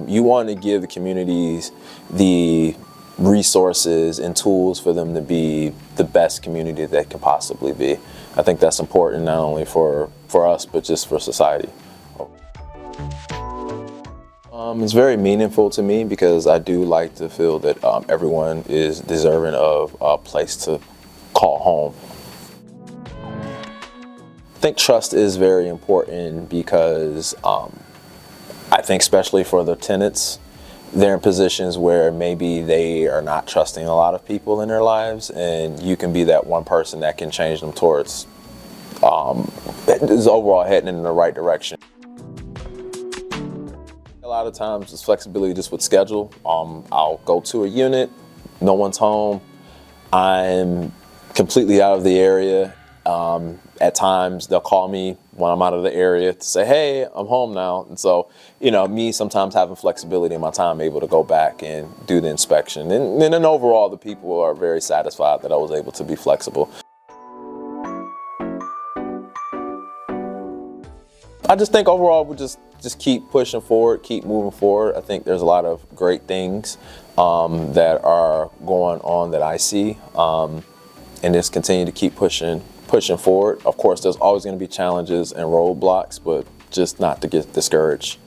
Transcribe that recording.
You want to give the communities the resources and tools for them to be the best community they can possibly be. I think that's important not only for us, but just for society. It's very meaningful to me because I do like to feel that everyone is deserving of a place to call home. I think trust is very important because I think especially for the tenants, they're in positions where maybe they are not trusting a lot of people in their lives, and you can be that one person that can change them towards is overall heading in the right direction. A lot of times it's flexibility just with schedule. I'll go to a unit, no one's home, I'm completely out of the area. At times they'll call me when I'm out of the area to say, hey, I'm home now. And so, me sometimes having flexibility in my time, able to go back and do the inspection. And then overall, the people are very satisfied that I was able to be flexible. I just think overall we'll just keep pushing forward, keep moving forward. I think there's a lot of great things that are going on that I see, and just continue to keep pushing forward. Of course, there's always going to be challenges and roadblocks, but just not to get discouraged.